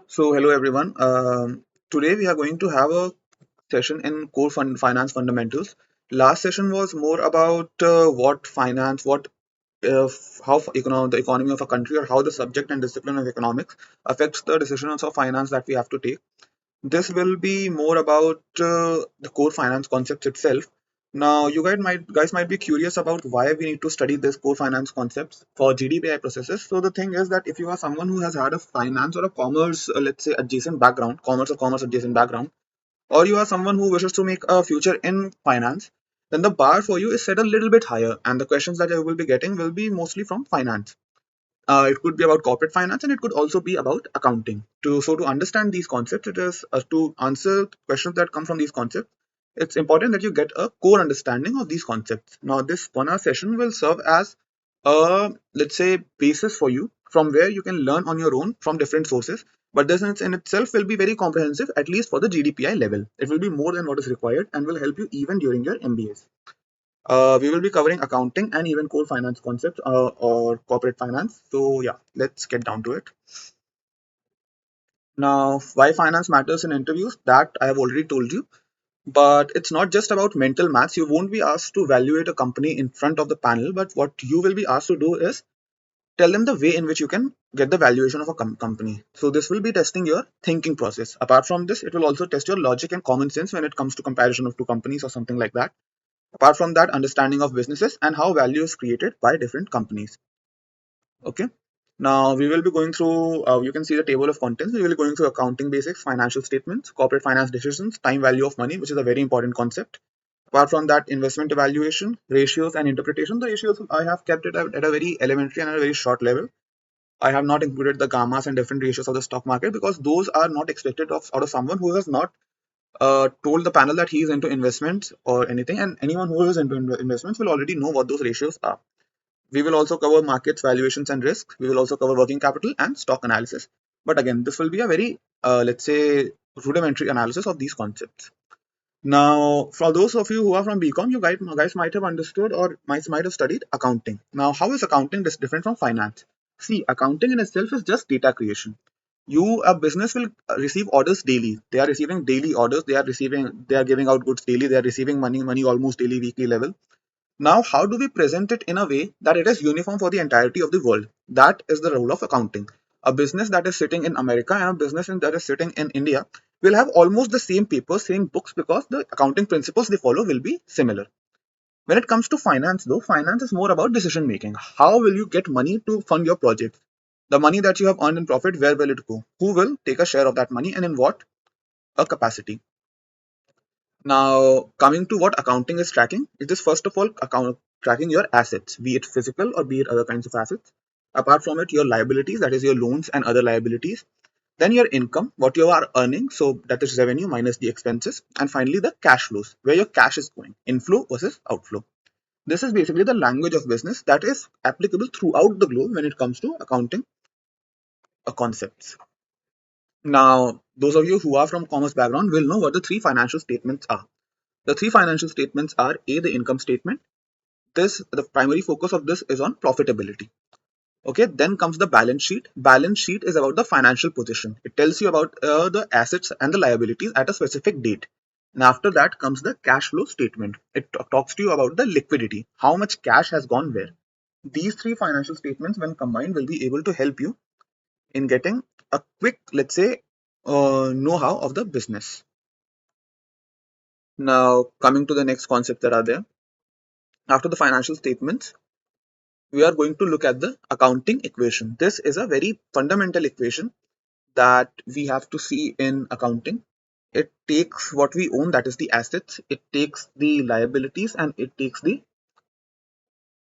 So, hello everyone. Today we are going to have a session in finance fundamentals. Last session was more about what finance, the economy of a country, or how the subject and discipline of economics affects the decisions of finance that we have to take. This will be more about the core finance concepts itself. Now, you guys might be curious about why we need to study this core finance concepts for GDPI processes. So the thing is that if you are someone who has had a finance or a commerce, let's say adjacent background, commerce adjacent background, or you are someone who wishes to make a future in finance, then the bar for you is set a little bit higher, and the questions that you will be getting will be mostly from finance. It could be about corporate finance and it could also be about accounting. To understand these concepts, it is to answer questions that come from these concepts. It's important that you get a core understanding of these concepts. Now, this 1 hour session will serve as a, let's say, basis for you from where you can learn on your own from different sources. But this in itself will be very comprehensive, at least for the GDPI level. It will be more than what is required and will help you even during your MBAs. We will be covering accounting and even core finance concepts or corporate finance. So yeah, let's get down to it. Now, why finance matters in interviews, that I have already told you. But it's not just about mental maths. You won't be asked to evaluate a company in front of the panel, but what you will be asked to do is tell them the way in which you can get the valuation of a company. So this will be testing your thinking process. Apart from this, it will also test your logic and common sense when it comes to comparison of two companies or something like that. Apart from that, understanding of businesses and how value is created by different companies. Okay. Now we will be going through, you can see the table of contents. We will be going through accounting basics, financial statements, corporate finance decisions, time value of money, which is a very important concept. Apart from that, investment evaluation, ratios and interpretation. The ratios I have kept it at a very elementary and a very short level. I have not included the gammas and different ratios of the stock market because those are not expected out of someone who has not told the panel that he is into investments or anything. And anyone who is into investments will already know what those ratios are. We will also cover markets, valuations, and risks. We will also cover working capital and stock analysis. But again, this will be a very, let's say, rudimentary analysis of these concepts. Now, for those of you who are from BCom, you guys might have understood or might have studied accounting. Now, how is accounting different from finance? See, accounting in itself is just data creation. A business will receive orders daily. They are receiving daily orders. They are giving out goods daily. They are receiving money almost daily, weekly level. Now, how do we present it in a way that it is uniform for the entirety of the world? That is the role of accounting. A business that is sitting in America and a business that is sitting in India will have almost the same papers, same books because the accounting principles they follow will be similar. When it comes to finance, though, finance is more about decision making. How will you get money to fund your project? The money that you have earned in profit, where will it go? Who will take a share of that money and in what a capacity? Now, coming to what accounting is tracking, it is first of all tracking your assets, be it physical or be it other kinds of assets. Apart from it, your liabilities, that is your loans and other liabilities. Then your income, what you are earning, so that is revenue minus the expenses. And finally, the cash flows, where your cash is going, inflow versus outflow. This is basically the language of business that is applicable throughout the globe when it comes to accounting concepts. Now, those of you who are from commerce background will know what the three financial statements are. The three financial statements are A, the income statement. The primary focus of this is on profitability. Okay, then comes the balance sheet. Balance sheet is about the financial position. It tells you about the assets and the liabilities at a specific date. And after that comes the cash flow statement. It talks to you about the liquidity, how much cash has gone where. These three financial statements, when combined, will be able to help you in getting a quick, let's say, know-how of the business. Now, coming to the next concepts that are there. After the financial statements, we are going to look at the accounting equation. This is a very fundamental equation that we have to see in accounting. It takes what we own, that is the assets, it takes the liabilities, and it takes the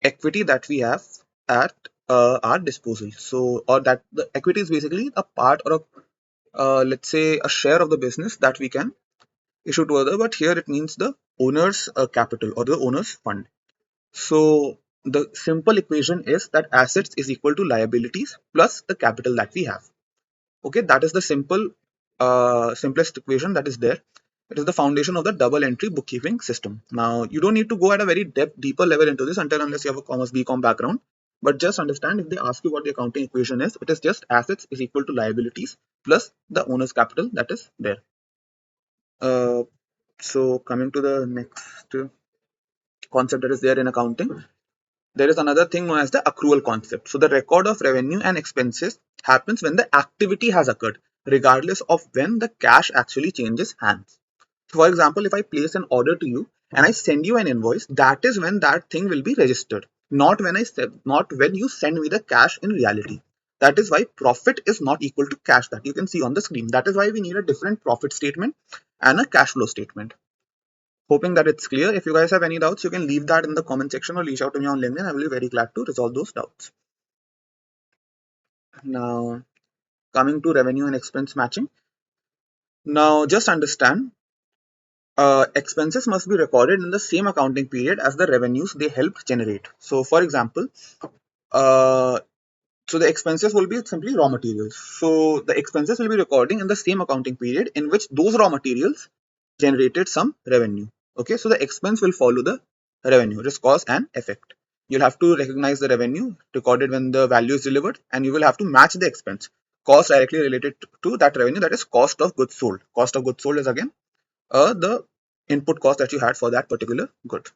equity that we have at our disposal. So, or that the equity is basically a part or let's say a share of the business that we can issue to other, but here it means the owner's capital or the owner's fund. So the simple equation is that assets is equal to liabilities plus the capital that we have. Okay, that is the simplest equation that is there. It is the foundation of the double entry bookkeeping system. Now, you don't need to go at a very deeper level into this unless you have a commerce BCom background. But just understand, if they ask you what the accounting equation is, it is just assets is equal to liabilities plus the owner's capital that is there. Uh, so coming to the next concept that is there in accounting, there is another thing known as the accrual concept. So the record of revenue and expenses happens when the activity has occurred, regardless of when the cash actually changes hands. So for example, if I place an order to you and I send you an invoice, that is when that thing will be registered, not when you send me the cash in reality. That is why profit is not equal to cash that you can see on the screen. That is why we need a different profit statement and a cash flow statement. Hoping that it's clear. If you guys have any doubts, you can leave that in the comment section or reach out to me on LinkedIn. I will be very glad to resolve those doubts. Now, coming to revenue and expense matching. Now, just understand, expenses must be recorded in the same accounting period as the revenues they helped generate. So, for example, uh, so the expenses will be simply raw materials. So the expenses will be recording in the same accounting period in which those raw materials generated some revenue. Okay, so the expense will follow the revenue, risk, cause, and effect. You'll have to recognize the revenue recorded when the value is delivered, and you will have to match the expense. Cost directly related to that revenue, that is cost of goods sold. Cost of goods sold is again the input cost that you had for that particular good.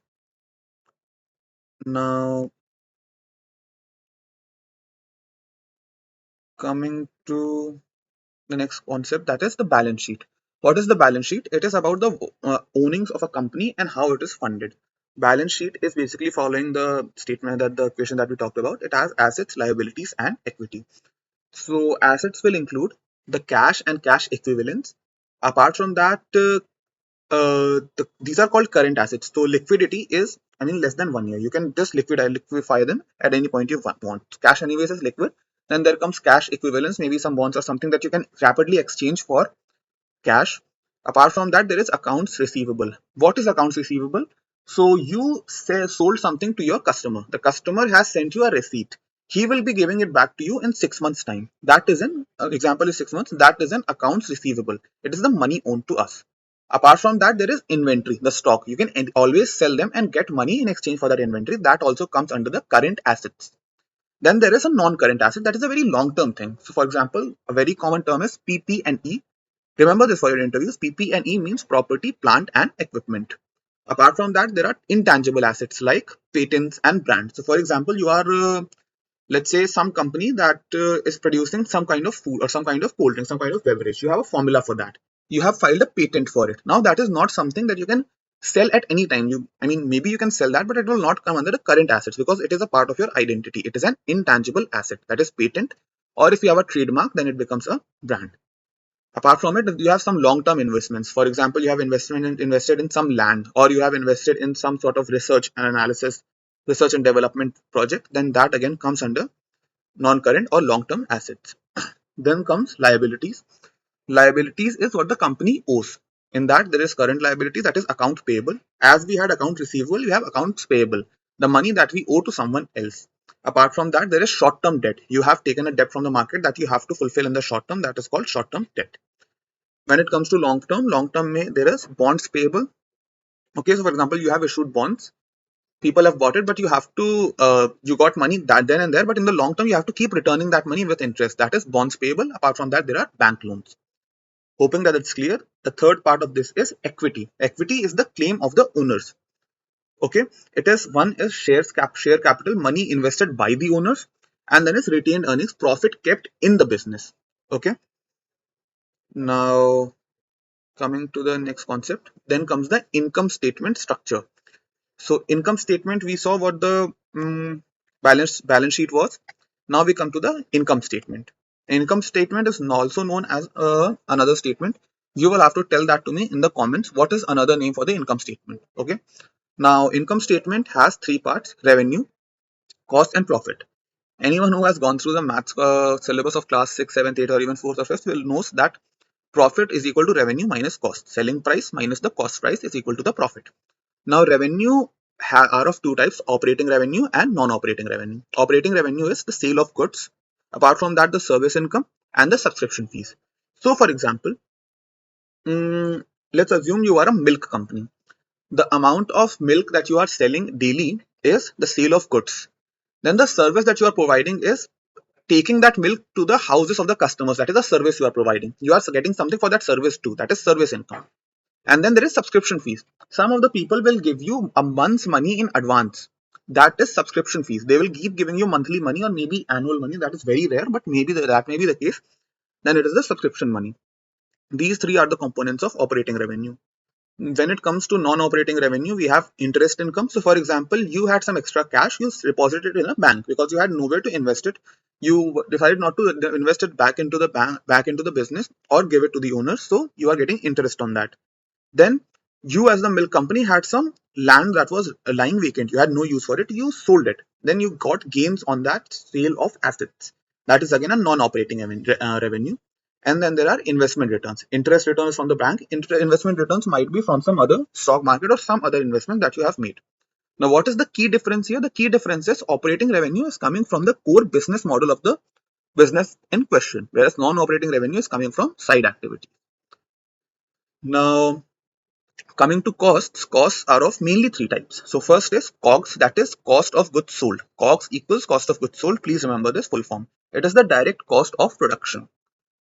Now, coming to the next concept, that is the balance sheet. What is the balance sheet? It is about the ownings of a company and how it is funded. Balance sheet is basically following the statement that the equation that we talked about. It has assets, liabilities, and equity. So assets will include the cash and cash equivalents. Apart from that, these are called current assets. So liquidity is, I mean, less than 1 year. You can just liquefy them at any point you want. Cash anyways is liquid. Then there comes cash equivalents, maybe some bonds or something that you can rapidly exchange for cash. Apart from that, there is accounts receivable. What is accounts receivable? So you sold something to your customer. The customer has sent you a receipt. He will be giving it back to you in 6 months' time. That is an example is 6 months. That is an accounts receivable. It is the money owed to us. Apart from that, there is inventory, the stock. You can always sell them and get money in exchange for that inventory. That also comes under the current assets. Then there is a non-current asset that is a very long-term thing. So, for example, a very common term is PP&E. Remember this for your interviews. PP&E means property, plant, and equipment. Apart from that, there are intangible assets like patents and brands. So, for example, you are, let's say, some company that is producing some kind of food or some kind of cold drink, some kind of beverage. You have a formula for that. You have filed a patent for it. Now, that is not something that you can sell at any time. I mean, maybe you can sell that, but it will not come under the current assets because it is a part of your identity. It is an intangible asset, that is patent. Or if you have a trademark, then it becomes a brand. Apart from it, you have some long-term investments. For example, you have invested in some land, or you have invested in some sort of research and analysis, research and development project. Then that again comes under non-current or long-term assets. Then comes liabilities. Liabilities is what the company owes. In that, there is current liability, that is account payable. As we had account receivable, we have accounts payable, the money that we owe to someone else. Apart from that, there is short-term debt. You have taken a debt from the market that you have to fulfill in the short term. That is called short-term debt. When it comes to long term there is bonds payable. Okay, so for example, you have issued bonds, people have bought it, but you have to you got money that then and there, but in the long term you have to keep returning that money with interest. That is bonds payable. Apart from that, there are bank loans. Hoping that it's clear. The third part of this is equity. Equity is the claim of the owners. Okay, it is one is share capital, money invested by the owners, and then is retained earnings, profit kept in the business. Okay, now coming to the next concept, then comes the income statement structure. So income statement, we saw what the balance sheet was. Now we come to the income statement. Income statement is also known as another statement. You will have to tell that to me in the comments. What is another name for the income statement? Okay. Now income statement has three parts: revenue, cost, and profit. Anyone who has gone through the maths syllabus of class 6, 7th, 8th, or even 4th or 5th will knows that profit is equal to revenue minus cost. Selling price minus the cost price is equal to the profit. Now revenue are of two types: operating revenue and non-operating revenue. Operating revenue is the sale of goods. Apart from that, the service income and the subscription fees. So for example, let's assume you are a milk company. The amount of milk that you are selling daily is the sale of goods. Then the service that you are providing is taking that milk to the houses of the customers. That is a service you are providing. You are getting something for that service too. That is service income. And then there is subscription fees. Some of the people will give you a month's money in advance. That is subscription fees. They will keep giving you monthly money or maybe annual money. That is very rare, but maybe that may be the case. Then it is the subscription money. These three are the components of operating revenue. When it comes to non-operating revenue, we have interest income. So for example, you had some extra cash, you deposited it in a bank because you had nowhere to invest it. You decided not to invest it back into the bank, back into the business, or give it to the owner. So you are getting interest on that. Then you as the milk company had some land that was lying vacant. You had no use for it. You sold it. Then you got gains on that sale of assets. That is again a non-operating revenue. And then there are investment returns. Interest returns from the bank. Investment returns might be from some other stock market or some other investment that you have made. Now, what is the key difference here? The key difference is operating revenue is coming from the core business model of the business in question, whereas non-operating revenue is coming from side activity. Now, coming to costs, costs are of mainly three types. So first is COGS, that is cost of goods sold. COGS equals cost of goods sold. Please remember this full form. It is the direct cost of production.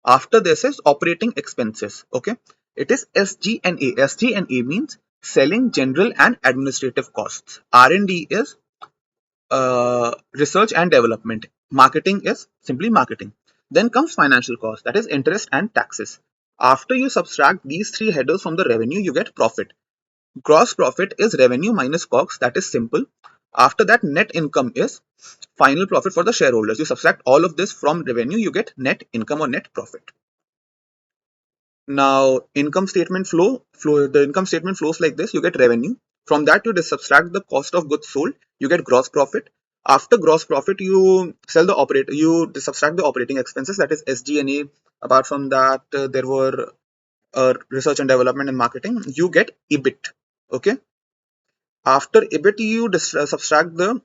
After this is operating expenses. Okay. It is SG&A. SG&A means selling, general and administrative costs. R&D is research and development. Marketing is simply marketing. Then comes financial cost, that is interest and taxes. After you subtract these three headers from the revenue, you get profit. Gross profit is revenue minus COGS. That is simple. After that, net income is final profit for the shareholders. You subtract all of this from revenue, you get net income or net profit. Now, income statement the income statement flows like this. You get revenue. From that, you subtract the cost of goods sold. You get gross profit. After gross profit, you subtract the operating expenses. That is SG&A. Apart from that, there were research and development and marketing. You get EBIT. Okay. After EBIT, you subtract the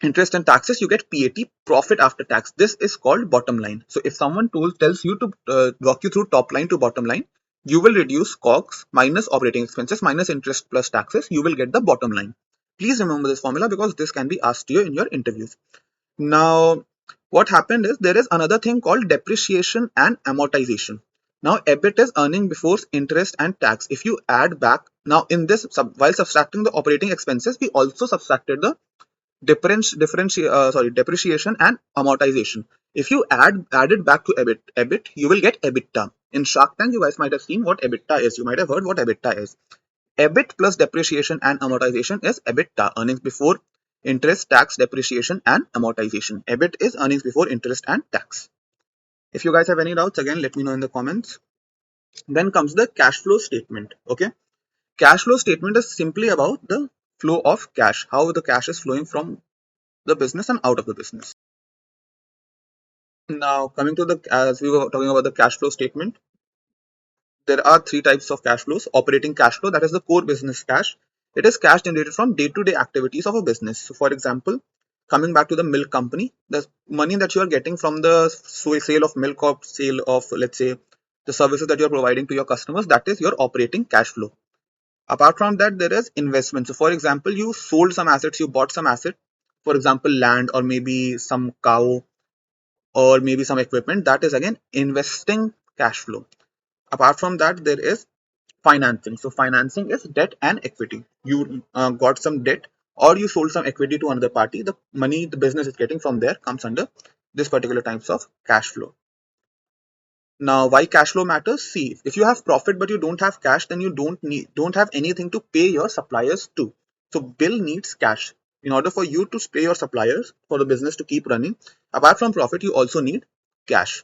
interest and taxes, you get PAT, profit after tax. This is called bottom line. So if someone tells you to walk you through top line to bottom line, you will reduce COGS minus operating expenses minus interest plus taxes. You will get the bottom line. Please remember this formula because this can be asked to you in your interviews. Now, what happened is there is another thing called depreciation and amortization. Now, EBIT is earning before interest and tax. If you add back, now in this, while subtracting the operating expenses, we also subtracted the depreciation and amortization. If you add it back to EBIT, you will get EBITDA. In Shark Tank, you guys might have seen what EBITDA is. You might have heard what EBITDA is. EBIT plus depreciation and amortization is EBITDA, earnings before interest, tax, depreciation, and amortization. EBIT is earnings before interest and tax. If you guys have any doubts, again, let me know in the comments. Then comes the cash flow statement. Okay. Cash flow statement is simply about the flow of cash, how the cash is flowing from the business and out of the business. Now, coming to as we were talking about the cash flow statement, there are three types of cash flows. Operating cash flow, that is the core business cash. It is cash generated from day-to-day activities of a business. So, for example, coming back to the milk company, the money that you are getting from the sale of milk or sale of, let's say, the services that you are providing to your customers, that is your operating cash flow. Apart from that, there is investment. So, for example, you sold some assets, you bought some asset, for example, land or maybe some cow or maybe some equipment. That is again investing cash flow. Apart from that, there is financing. So financing is debt and equity. You got some debt or you sold some equity to another party. The money the business is getting from there comes under this particular types of cash flow. Now, why cash flow matters? See, if you have profit but you don't have cash, then you don't have anything to pay your suppliers to. So bill needs cash. In order for you to pay your suppliers, for the business to keep running, apart from profit, you also need cash.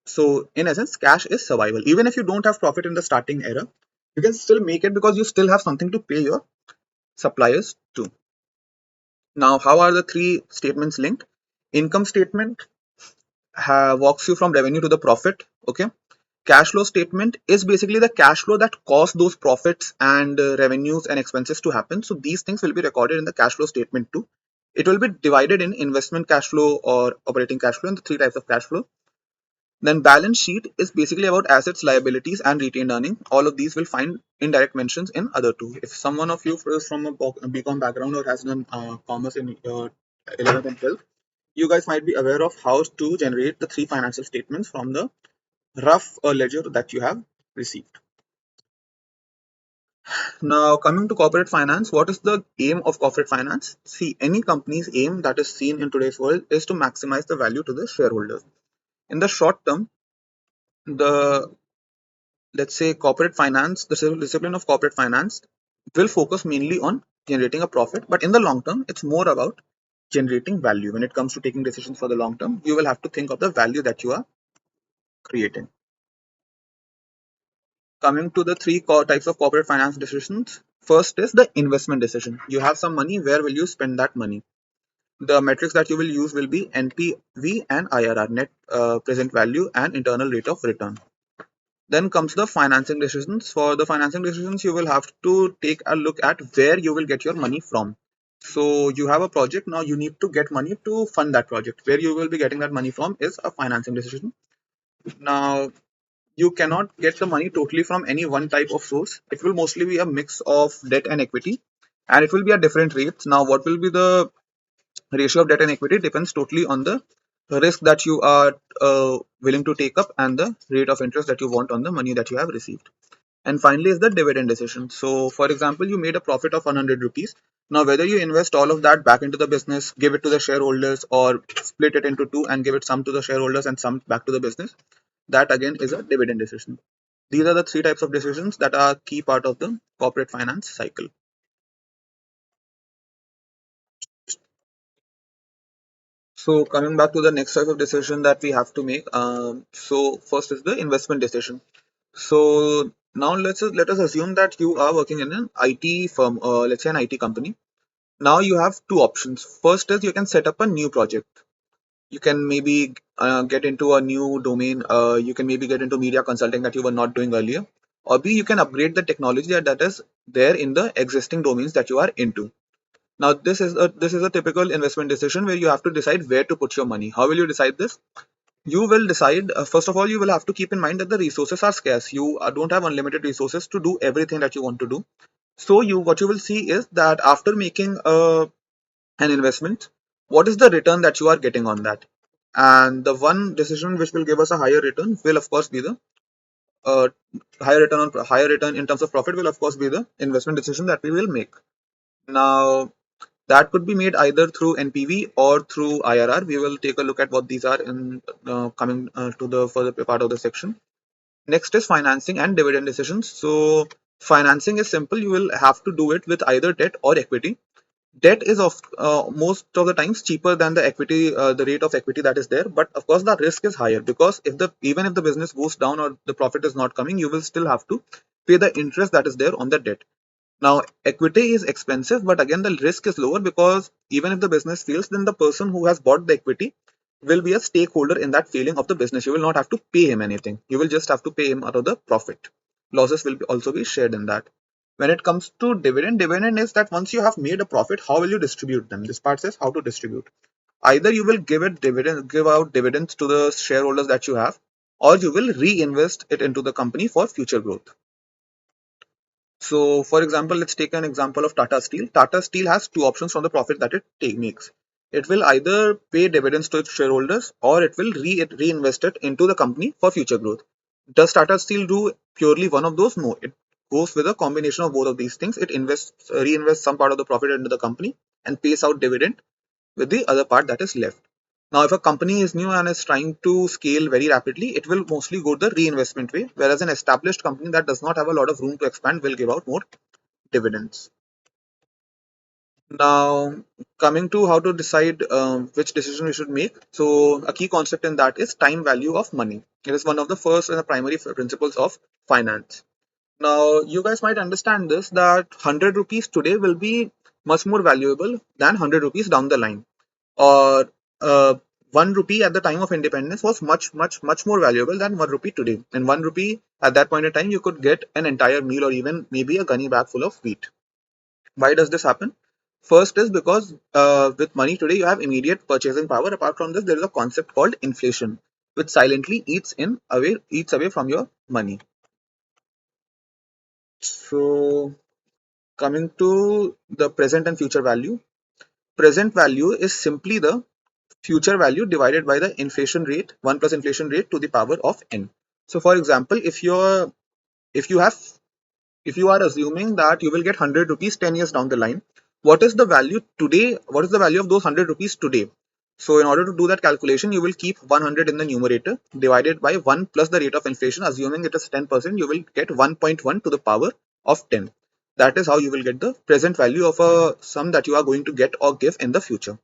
So in essence, cash is survival. Even if you don't have profit in the starting era, you can still make it because you still have something to pay your suppliers to. Now, how are the three statements linked? Income statement walks you from revenue to the profit. Okay. Cash flow statement is basically the cash flow that caused those profits and revenues and expenses to happen. So these things will be recorded in the cash flow statement too. It will be divided in investment cash flow or operating cash flow and the three types of cash flow. Then balance sheet is basically about assets, liabilities, and retained earning. All of these will find indirect mentions in other two. If someone of you is from a BCom background or has done commerce in 11th and 12th, You guys might be aware of how to generate the three financial statements from the rough ledger that you have received. Now, coming to corporate finance, what is the aim of corporate finance? See, any company's aim that is seen in today's world is to maximize the value to the shareholders. In the short term, the let's say corporate finance, the civil discipline of corporate finance will focus mainly on generating a profit, but in the long term, it's more about generating value. When it comes to taking decisions for the long term, you will have to think of the value that you are creating. Coming to the three core types of corporate finance decisions, first is the investment decision. You have some money, where will you spend that money? The metrics that you will use will be NPV and IRR, net present value and internal rate of return. Then comes the financing decisions. For the financing decisions, you will have to take a look at where you will get your money from. So you have a project, now you need to get money to fund that project. Where you will be getting that money from is a financing decision. Now, you cannot get the money totally from any one type of source. It will mostly be a mix of debt and equity, and it will be at different rates. Now, what will be the ratio of debt and equity depends totally on the risk that you are willing to take up and the rate of interest that you want on the money that you have received. And finally is the dividend decision. So for example, you made a profit of 100 rupees. Now whether you invest all of that back into the business, give it to the shareholders, or split it into two and give it some to the shareholders and some back to the business, that again is a dividend decision. These are the three types of decisions that are key part of the corporate finance cycle. So coming back to the next type of decision that we have to make. So first is the investment decision. So now let us assume that you are working in an IT firm, or let's say an IT company. Now you have two options. First is you can set up a new project. You can maybe get into a new domain. You can maybe get into media consulting that you were not doing earlier. Or B, you can upgrade the technology that is there in the existing domains that you are into. Now this is a typical investment decision where you have to decide where to put your money. How will you decide this? You will decide, first of all, you will have to keep in mind that the resources are scarce. You don't have unlimited resources to do everything that you want to do. So what you will see is that after making an investment, what is the return that you are getting on that? And the one decision which will give us a higher return will of course be the uh, higher return in terms of profit will of course be the investment decision that we will make. Now that could be made either through NPV or through IRR. We will take a look at what these are in coming to the further part of the section. Next is financing and dividend decisions. So financing is simple. You will have to do it with either debt or equity. Debt is of most of the times cheaper than the equity, the rate of equity that is there. But of course, the risk is higher because even if the business goes down or the profit is not coming, you will still have to pay the interest that is there on the debt. Now, equity is expensive, but again, the risk is lower because even if the business fails, then the person who has bought the equity will be a stakeholder in that failing of the business. You will not have to pay him anything. You will just have to pay him out of the profit. Losses will also be shared in that. When it comes to dividend is that once you have made a profit, how will you distribute them? This part says how to distribute. Either you will give out dividends to the shareholders that you have, or you will reinvest it into the company for future growth. So, for example, let's take an example of Tata Steel. Tata Steel has two options from the profit that it makes. It will either pay dividends to its shareholders or it will reinvest it into the company for future growth. Does Tata Steel do purely one of those? No, it goes with a combination of both of these things. It reinvests some part of the profit into the company and pays out dividend with the other part that is left. Now, if a company is new and is trying to scale very rapidly, it will mostly go the reinvestment way, whereas an established company that does not have a lot of room to expand will give out more dividends. Now, coming to how to decide which decision we should make. So, a key concept in that is time value of money. It is one of the first and the primary principles of finance. Now, you guys might understand this that 100 rupees today will be much more valuable than 100 rupees down the line. Or 1 rupee at the time of independence was much more valuable than 1 rupee today. And 1 rupee at that point in time, you could get an entire meal or even maybe a gunny bag full of wheat. Why does this happen? First is because with money today, you have immediate purchasing power. Apart from this, there is a concept called inflation, which silently eats away from your money. So coming to the present and future value. Present value is simply the future value divided by the inflation rate, 1 plus inflation rate to the power of n. So for example, if you have if you are assuming that you will get 100 rupees 10 years down the line, what is the value today? What is the value of those 100 rupees today? So in order to do that calculation, you will keep 100 in the numerator divided by 1 plus the rate of inflation. Assuming it is 10%, you will get 1.1 to the power of 10. That is how you will get the present value of a sum that you are going to get or give in the future.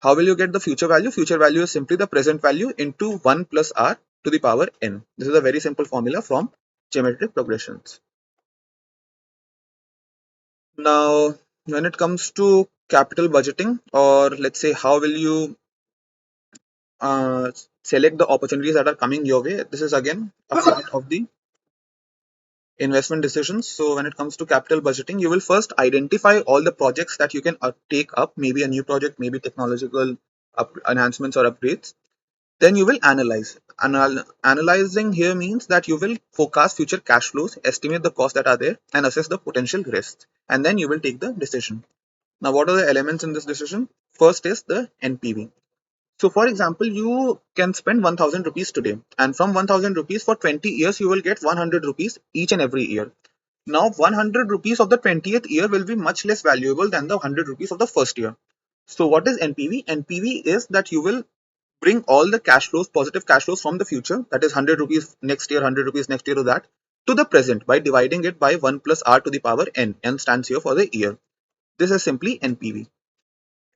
How will you get the future value? Future value is simply the present value into 1 plus r to the power n. This is a very simple formula from geometric progressions. Now, when it comes to capital budgeting, or let's say how will you uh, select the opportunities that are coming your way, this is again a part of the investment decisions. So when it comes to capital budgeting, you will first identify all the projects that you can take up, maybe a new project, maybe technological enhancements or upgrades. Then you will analyze. Analyzing here means that you will forecast future cash flows, estimate the costs that are there, and assess the potential risks. And then you will take the decision. Now, what are the elements in this decision? First is the NPV. So, for example, you can spend 1000 rupees today, and from 1000 rupees for 20 years, you will get 100 rupees each and every year. Now, 100 rupees of the 20th year will be much less valuable than the 100 rupees of the first year. So, what is NPV? NPV is that you will bring all the cash flows, positive cash flows from the future, that is 100 rupees next year, 100 rupees next year to that, to the present by dividing it by 1 plus r to the power n. N stands here for the year. This is simply NPV.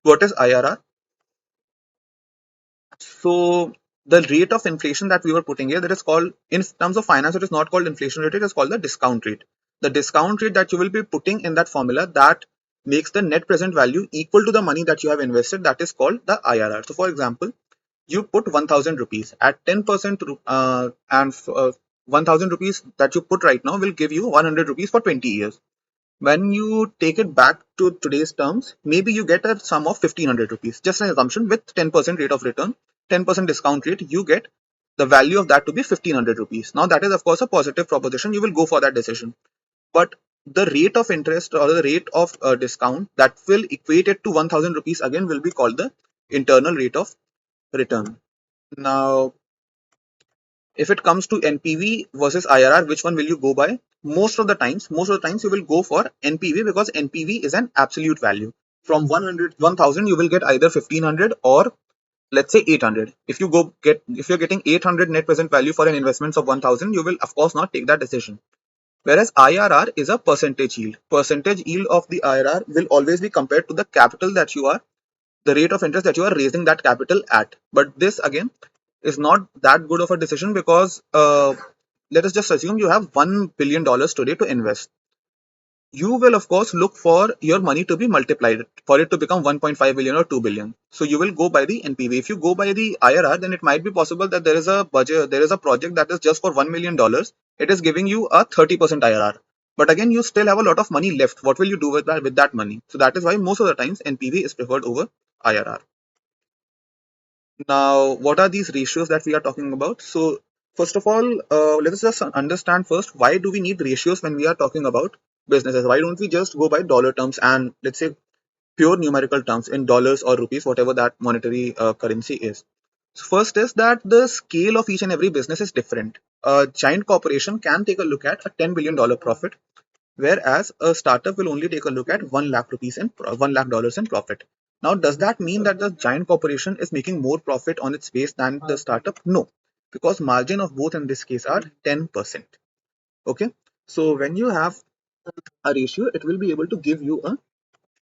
What is IRR? So the rate of inflation that we were putting here, that is called, in terms of finance, it is not called inflation rate, it is called the discount rate. The discount rate that you will be putting in that formula that makes the net present value equal to the money that you have invested, that is called the IRR. So for example, you put 1000 rupees at 10% and 1000 rupees that you put right now will give you 100 rupees for 20 years. When you take it back to today's terms, maybe you get a sum of 1500 rupees, just an assumption with 10% rate of return, 10% discount rate, you get the value of that to be 1500 rupees. Now that is of course a positive proposition, you will go for that decision. But the rate of interest or the rate of discount that will equate it to 1000 rupees again will be called the internal rate of return. Now, if it comes to NPV versus IRR, which one will you go by? Most of the times you will go for NPV because NPV is an absolute value. From 1000, you will get either 1500 or let's say 800. If you're getting 800 net present value for an investment of 1000, you will of course not take that decision. Whereas IRR is a percentage yield. Percentage yield of the IRR will always be compared to the capital that you are, the rate of interest that you are raising that capital at. But this again is not that good of a decision because let us just assume you have $1 billion today to invest. You will of course look for your money to be multiplied for it to become 1.5 billion or 2 billion. So you will go by the NPV. If you go by the IRR, then it might be possible that there is a budget, there is a project that is just for $1 million. It is giving you a 30% IRR. But again, you still have a lot of money left. What will you do with that money? So that is why most of the times NPV is preferred over IRR. Now, what are these ratios that we are talking about? So, first of all, let us just understand first, why do we need ratios when we are talking about businesses? Why don't we just go by dollar terms and let's say pure numerical terms in dollars or rupees, whatever that monetary currency is? So first is that the scale of each and every business is different. A giant corporation can take a look at a $10 billion profit, whereas a startup will only take a look at 1 lakh rupees and $1 lakh in profit. Now, does that mean that the giant corporation is making more profit on its base than the startup? No, because margin of both in this case are 10%. Okay, so when you have a ratio, it will be able to give you a,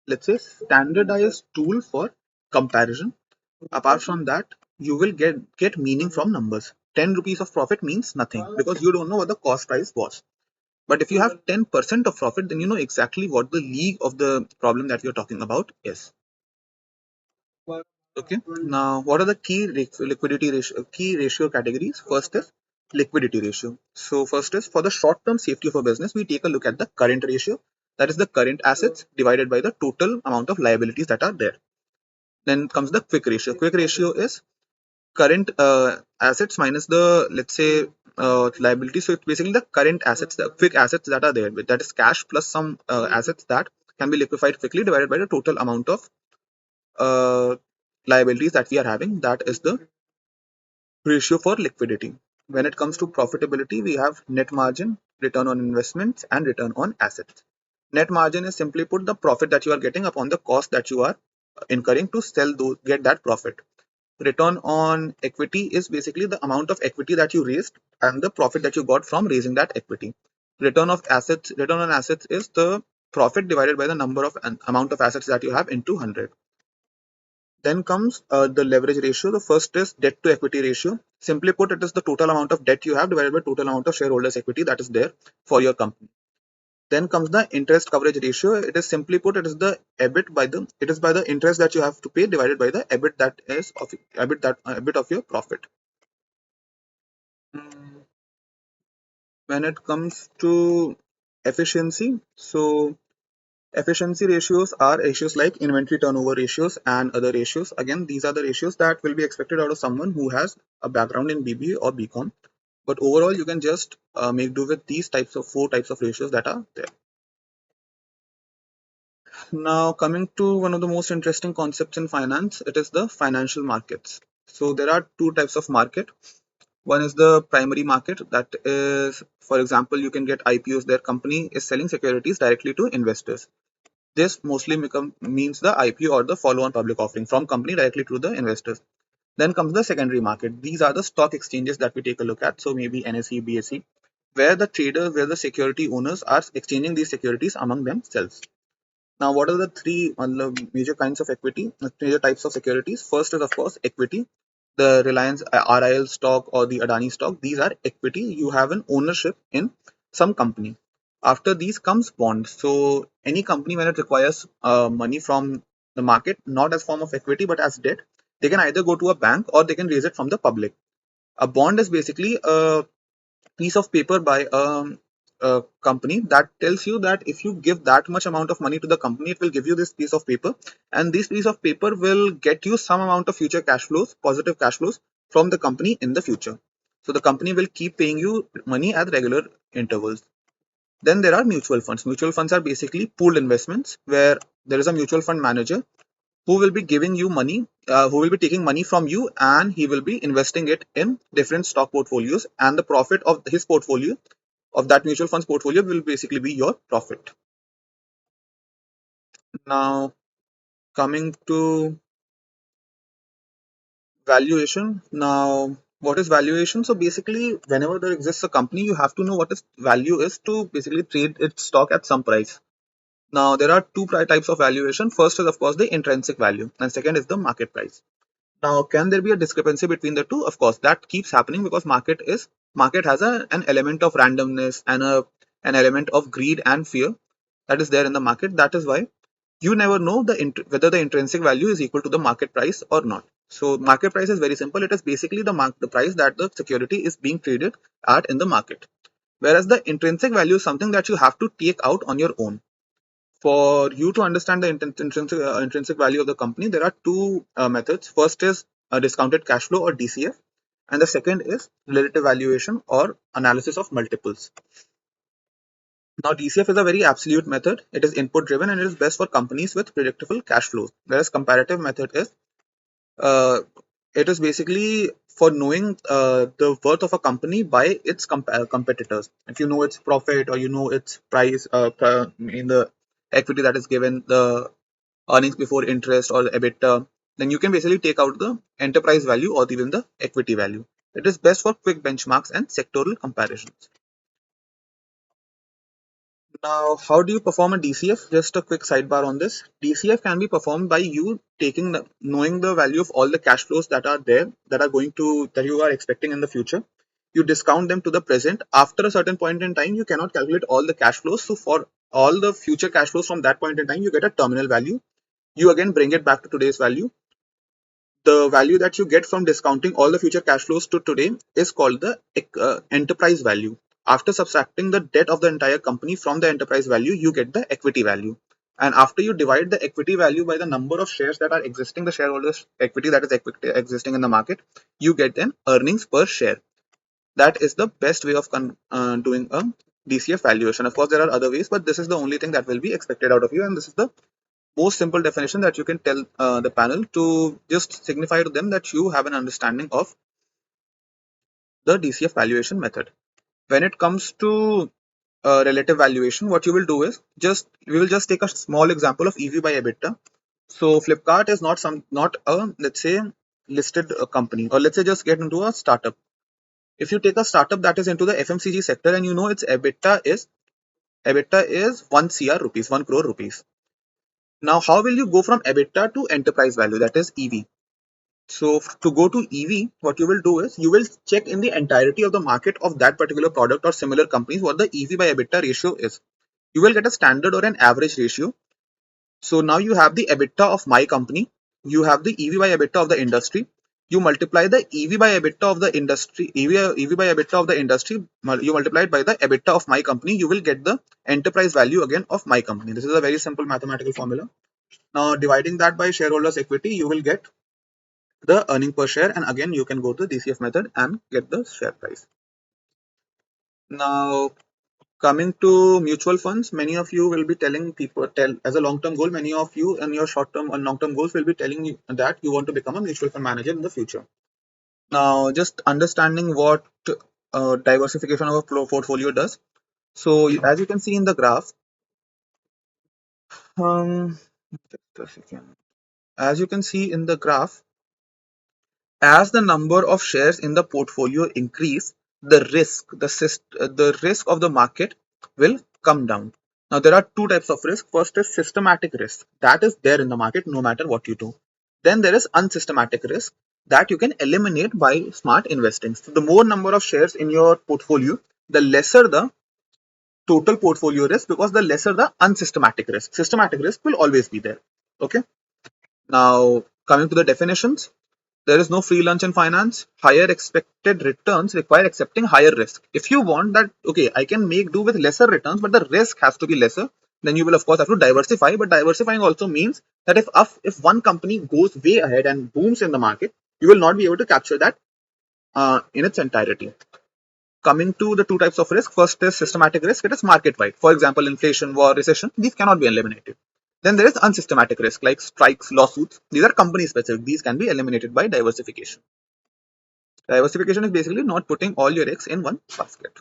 let's say, standardized tool for comparison. Apart from that, you will get meaning from numbers. 10 rupees of profit means nothing because you don't know what the cost price was. But if you have 10% of profit, then you know exactly what the league of the problem that you're talking about is. Okay. Now, what are the key ratio categories? First is liquidity ratio. So first is for the short-term safety of a business, we take a look at the current ratio. That is the current assets divided by the total amount of liabilities that are there. Then comes the quick ratio. Quick ratio is current assets minus the, let's say, liability. So it's basically the current assets, the quick assets that are there. That is cash plus some assets that can be liquefied quickly divided by the total amount of liabilities that we are having, that is the ratio for liquidity. When it comes to profitability, we have net margin, return on investments, and return on assets. Net margin is simply put the profit that you are getting upon the cost that you are incurring to sell those, get that profit. Return on equity is basically the amount of equity that you raised and the profit that you got from raising that equity. Return on assets is the profit divided by the number of amount of assets that you have into 100. Then comes the leverage ratio. The first is debt to equity ratio. Simply put, it is the total amount of debt you have divided by total amount of shareholders equity that is there for your company. Then comes the interest coverage ratio. It is simply put, it is by the interest that you have to pay divided by the EBIT that is of EBIT of your profit. Mm, When it comes to efficiency, so efficiency ratios are ratios like inventory turnover ratios and other ratios. Again, these are the ratios that will be expected out of someone who has a background in BBA or BCom. But overall, you can just make do with these four types of ratios that are there. Now, coming to one of the most interesting concepts in finance, it is the financial markets. So there are two types of market. One is the primary market. That is, for example, you can get IPOs. Their company is selling securities directly to investors. This mostly means the IPO or the follow-on public offering from company directly to the investors. Then comes the secondary market. These are the stock exchanges that we take a look at. So maybe NSE, BSE, where the traders, where the security owners are exchanging these securities among themselves. Now, what are the three major kinds of equity, major types of securities? First is, of course, equity. The Reliance RIL stock or the Adani stock, these are equity. You have an ownership in some company. After these comes bonds. So, any company, when it requires money from the market, not as form of equity but as debt, they can either go to a bank or they can raise it from the public. A bond is basically a piece of paper by a company that tells you that if you give that much amount of money to the company, it will give you this piece of paper, and this piece of paper will get you some amount of future cash flows, positive cash flows from the company in the future. So the company will keep paying you money at regular intervals. Then there are mutual funds. Mutual funds are basically pooled investments where there is a mutual fund manager who will be giving you money, who will be taking money from you, and he will be investing it in different stock portfolios, and the profit of his portfolio, of that mutual funds portfolio, will basically be your profit. Now, coming to valuation. Now, what is valuation? So basically, whenever there exists a company, you have to know what its value is to basically trade its stock at some price. Now, there are two types of valuation. First is, of course, the intrinsic value, and second is the market price. Now, can there be a discrepancy between the two? Of course, that keeps happening because market has an element of randomness and an element of greed and fear that is there in the market. That is why you never know whether the intrinsic value is equal to the market price or not. So, market price is very simple. It is basically the price that the security is being traded at in the market. Whereas the intrinsic value is something that you have to take out on your own. For you to understand the intrinsic value of the company, there are two methods. First is a discounted cash flow or DCF, and the second is relative valuation or analysis of multiples. Now, DCF is a very absolute method. It is input driven and it is best for companies with predictable cash flows. Whereas comparative method is uh, it is basically for knowing the worth of a company by its competitors. If you know its profit or you know its price in the equity that is given, the earnings before interest or the EBITDA, then you can basically take out the enterprise value or even the equity value. It is best for quick benchmarks and sectoral comparisons. Now, how do you perform a DCF? Just a quick sidebar on this. DCF can be performed by you knowing the value of all the cash flows that are there, that you are expecting in the future. You discount them to the present. After a certain point in time, you cannot calculate all the cash flows. So for all the future cash flows from that point in time, you get a terminal value. You again bring it back to today's value. The value that you get from discounting all the future cash flows to today is called the enterprise value. After subtracting the debt of the entire company from the enterprise value, you get the equity value. And after you divide the equity value by the number of shares that are existing, the shareholders' equity that is existing in the market, you get an earnings per share. That is the best way of doing a DCF valuation. Of course, there are other ways, but this is the only thing that will be expected out of you, and this is the most simple definition that you can tell the panel to just signify to them that you have an understanding of the DCF valuation method. When it comes to relative valuation, what you will do is we will just take a small example of EV by EBITDA. So Flipkart is not a, let's say, listed company, or let's say just get into a startup. If you take a startup that is into the FMCG sector and you know its EBITDA is 1 crore rupees, 1 crore rupees. Now, how will you go from EBITDA to enterprise value, that is EV? So to go to EV, what you will do is you will check in the entirety of the market of that particular product or similar companies what the EV by EBITDA ratio is. You will get a standard or an average ratio. So now you have the EBITDA of my company, you have the EV by EBITDA of the industry. You multiply the EV by EBITDA of the industry, EV by EBITDA of the industry, you multiply it by the EBITDA of my company, you will get the enterprise value again of my company. This is a very simple mathematical formula. Now dividing that by shareholders equity, you will get the earning per share, and again you can go to DCF method and get the share price. Now coming to mutual funds, many of you will be telling people as a long-term goal, many of you in your short-term and long-term goals will be telling you that you want to become a mutual fund manager in the future. Now just understanding what diversification of a portfolio does. So as you can see in the graph, just a second. As you can see in the graph, as the number of shares in the portfolio increase, the risk of the market will come down. Now there are two types of risk. First is systematic risk, that is there in the market no matter what you do. Then there is unsystematic risk that you can eliminate by smart investing. So the more number of shares in your portfolio, the lesser the total portfolio risk, because the lesser the unsystematic risk. Systematic risk will always be there. Okay. Now coming to the definitions, there is no free lunch in finance. Higher expected returns require accepting higher risk. If you want that, okay, I can make do with lesser returns, but the risk has to be lesser, then you will of course have to diversify. But diversifying also means that if one company goes way ahead and booms in the market, you will not be able to capture that in its entirety. Coming to the two types of risk, first is systematic risk. It is market wide. For example, inflation, war, recession. These cannot be eliminated. Then there is unsystematic risk like strikes, lawsuits. These are company specific. These can be eliminated by diversification. Diversification is basically not putting all your eggs in one basket.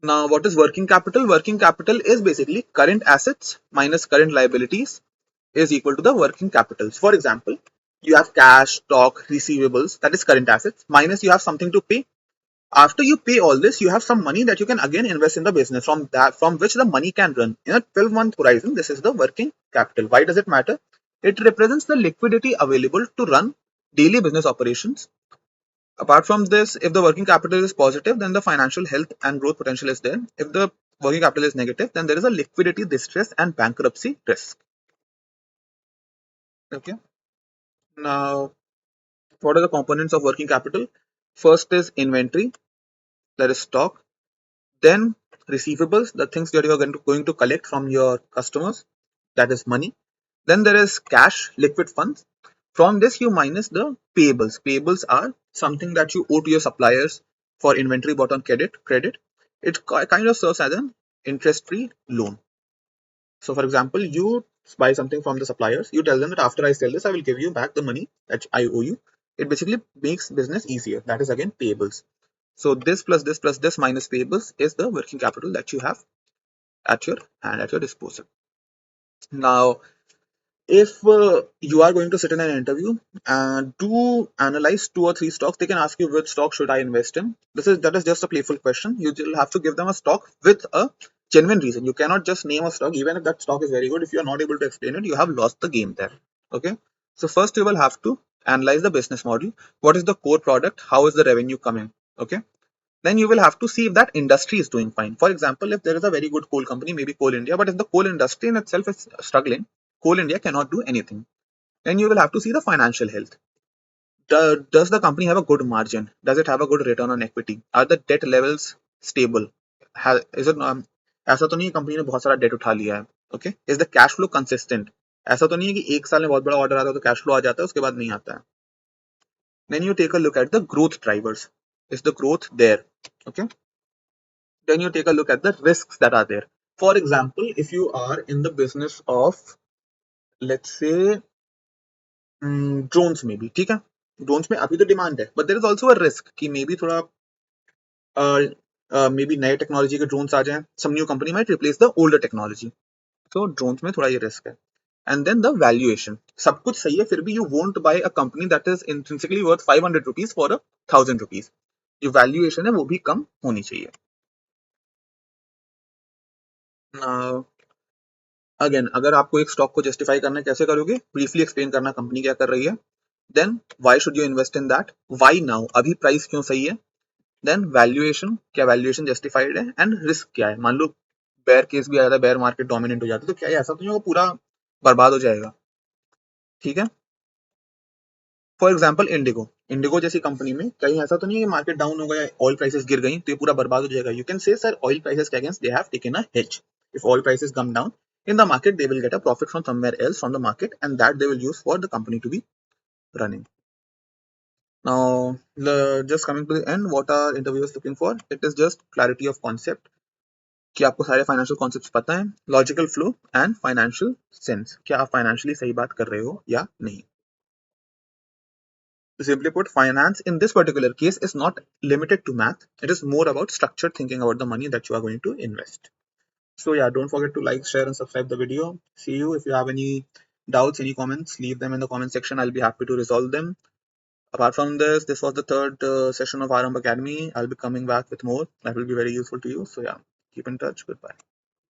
Now, what is working capital? Working capital is basically current assets minus current liabilities is equal to the working capital. For example, you have cash, stock, receivables, that is current assets, minus you have something to pay. After you pay all this, you have some money that you can again invest in the business from which the money can run. In a 12-month horizon, this is the working capital. Why does it matter? It represents the liquidity available to run daily business operations. Apart from this, if the working capital is positive, then the financial health and growth potential is there. If the working capital is negative, then there is a liquidity distress and bankruptcy risk. Okay. Now, what are the components of working capital? First is inventory, that is stock. Then receivables, the things that you are going to collect from your customers, that is money. Then there is cash, liquid funds. From this, you minus the payables. Payables are something that you owe to your suppliers for inventory bought on credit. It kind of serves as an interest-free loan. So, for example, you buy something from the suppliers. You tell them that after I sell this, I will give you back the money that I owe you. It basically makes business easier. That is again payables. So this plus this minus payables is the working capital that you have at your hand, at your disposal. Now, if you are going to sit in an interview and do analyze two or three stocks, they can ask you which stock should I invest in. That is just a playful question. You will have to give them a stock with a genuine reason. You cannot just name a stock, even if that stock is very good. If you are not able to explain it, you have lost the game there. Okay. So first you will have to analyze the business model. What is the core product? How is the revenue coming? Okay. Then you will have to see if that industry is doing fine. For example, if there is a very good coal company, maybe Coal India, but if the coal industry in itself is struggling, Coal India cannot do anything. Then you will have to see the financial health. Does the company have a good margin? Does it have a good return on equity? Are the debt levels stable? Is it ऐसा तो नहीं है company ने बहुत सारा date उठा लिया है. Okay, is the cash flow consistent? ऐसा तो नहीं है कि एक साल में बहुत बड़ा ऑर्डर आता है तो कैश फ्लो आ जाता है उसके बाद नहीं आता है. Then you take a look at the growth drivers. Is the growth there? Okay. Then you take a look at the risks that are there. For example, if you are in the business of, let's say, drones में भी ठीक है, drones में अभी तो demand है, but there is also a risk कि may be थोड़ा मे बी नए टेक्नोलॉजी के ड्रोन्स आ जाएं, some new company might replace the older technology, so drones में थोड़ा ये रिस्क है. And then the valuation, सब कुछ सही है फिर भी you won't buy a company that is intrinsically worth 500 rupees for 1,000 rupees. जो वैल्यूएशन है वो भी कम होनी चाहिए. अगेन अगर आपको एक स्टॉक को जस्टिफाई करना कैसे करोगे, ब्रीफली एक्सप्लेन करना कंपनी क्या कर रही है, then why should you invest in that, why now, अभी प्राइस क्यों सही है, देन वैल्यूएशन, क्या वैल्यूएशन जस्टिफाइड है, एंड रिस्क क्या है. मान लो बेयर केस भी आ जाता है, बेयर मार्केट डोमिनेंट हो जाता है, तो क्या ऐसा तो नहीं होगा पूरा बर्बाद हो जाएगा. ठीक है. फॉर एग्जाम्पल इंडिगो, इंडिगो जैसी कंपनी में कहीं ऐसा तो नहीं है कि मार्केट डाउन हो गया, ऑयल प्राइसेस गिर गई तो ये पूरा बर्बाद हो जाएगा. You can say sir oil prices के against they have taken a hedge. If oil prices come down in the market, they will get a profit from somewhere else from the market, and that they will use for the company to be running. Now, just coming to the end, what are interviewers looking for? It is just clarity of concept. कि आपको सारे financial concepts पता है, logical flow and financial sense, क्या आप financially सही बात कर रहे हो या नहीं. Simply put, finance in this particular case is not limited to math. It is more about structured thinking about the money that you are going to invest. So yeah, don't forget to like, share and subscribe the video. See you. If you have any doubts, any comments, leave them in the comment section. I'll be happy to resolve them. Apart from this was the third session of Aarambh Academy. I'll be coming back with more that will be very useful to you. So yeah, keep in touch. Goodbye.